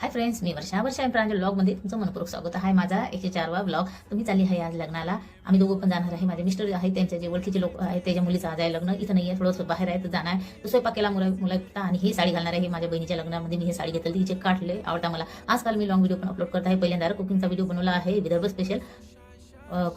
Hi friends, मी वर्षा प्रांजल ब्लॉगमध्ये तुमचं मनपूर्वक स्वागत आहे. माझा 104वा ब्लॉग. तुम्ही चालली आहे आज लग्नाला. आम्ही दोघं पण जाणार आहे. माझे मिस्टर आहे, त्यांचे जे ओळखीचे लोक आहेत, त्याच्या मुलीचं आज आहे लग्न. इथं नाही आहे, थोडंसं बाहेर आहे, तर जाणार आहे. तर स्वयंपाक केला मुला आणि ही साडी घालणार आहे. माझ्या बहिणीच्या लग्नामध्ये मी ही साडी घेतली, तिचे काढले आवडता मला. आजकाल मी लॉंग व्हिडिओ पण अपलोड करत आहे. पहिल्यांदा कुकिंगचा व्हिडिओ बनवला आहे, विदर्भ स्पेशल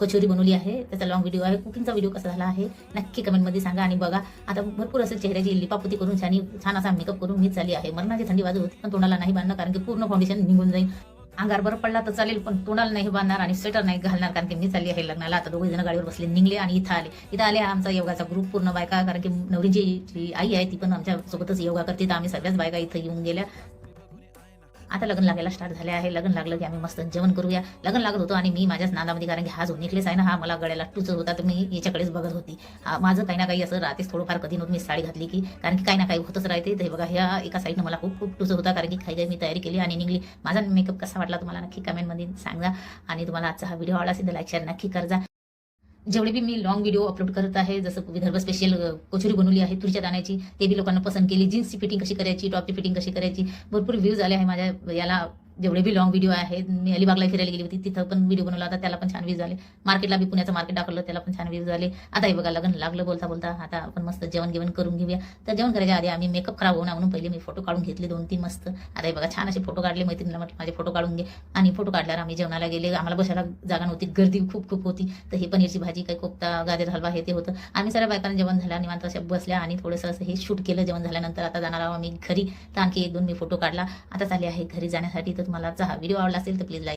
कचोरी बनवली आहे. त्याचा लॉंग व्हिडिओ आहे. कुकिंगचा व्हिडिओ कसा झाला आहे नक्की कमेंटमध्ये सांगा. आणि बघा, आता भरपूर असं चेहऱ्याची लिपापोती करून छान असा मेकअप करून मी चालली आहे. मरणाची थंडी वाजत होती, पण तोंडाला नाही बांधणार कारण की पूर्ण फाउंडेशन निघून जाईल. अंगार बरं पडला तर चालेल, पण तोंडाला नाही बांधणार आणि स्वेटर नाही घालणार कारण की मी चालली आहे लग्नाला. आता दोघे जण गाडीवर बसले, निघले आणि इथं आले आमचा योगाचा ग्रुप पूर्ण बायका. कारण की नवरीची जी आई आहे ती पण आमच्या सोबतच योगा करते, तर आम्ही सगळ्याच बायका इथं येऊन गेल्या. आता लग्न लागायला स्टार्ट झाले आहे. लग्न लागलं की आम्ही मस्त जेवण करूया. लग्न लागत होतो आणि मी माझ्याच नादामध्ये, कारण की हा जो नेकलेस आहे ना, हा मला गळ्याला टुचत होता, तर मी याच्याकडेच बघत होती. माझं काही ना काही असं राहतेच थोडंफार, कधी नव्हतं मी साडी घातली की, कारण की काही ना काही होतच राहते. तर बघा, ह्या एका साईडनं मला खूप खूप टुचत होता, कारण की काही मी तयारी केली आणि निघली. माझा मेकअप कसा वाटला तुम्हाला नक्की कमेंटमध्ये सांगा. आणि तुम्हाला आजचा हा व्हिडिओ आवडला असेल तर लाईक शेअर नक्की करा. जेवढे बी मी लॉंग व्हिडिओ अपलोड करत आहे, जसं विदर्भ स्पेशल कचोरी बनवली आहे तुरीच्या दाण्याची, ते बी लोकांना पसंत केली. जीन्सची फिटिंग कशी करायची, टॉपची फिटिंग कशी करायची, भरपूर व्ह्यूज आले आहे माझ्या याला. जेवढे बी लॉंग व्हिडिओ आहेत, मी अलिबागला फिरायला गेली होती, तिथं पण व्हिडिओ बनवला होता, त्याला पण छान व्ह्यूज आले. मार्केटला बी पुण्याचं मार्केट दाखवलं, त्याला पण छान व्ह्यूज आले. आता हे बघा, लग्न लागलं बोलता बोलता. आता आपण मस्त जेवण करून घेऊया. तर जेवण करायच्या आधी आम्ही मेकअप खराब होणार म्हणून पहिले मी फोटो काढून घेतले 2-3 मस्त. आता हे बघा, छान असे फोटो काढले. मैत्रिणीला म्हटलं माझे फोटो काढून घे, आणि फोटो काढल्यावर आम्ही जेवणाला गेले. आम्हाला बसायला जागा नव्हती, गर्दी खूप होती. तर हे पनीरची भाजी, काही कोफ्ता, गाजर हलवा हे ते होतं. आम्ही सगळ्या बायकांना जेवण झालं, निवांत अशा बसल्या आणि थोडंसं असं हे शूट केलं. जेवण झाल्यानंतर आता जाणार आहोत आम्ही घरी. तर आणखी 1-2 मी फोटो काढला. आता चालले आहे घरी जाण्यासाठी. तर तुम्हाला आजचा हा व्हिडिओ आवडला असेल तर प्लीज लाईक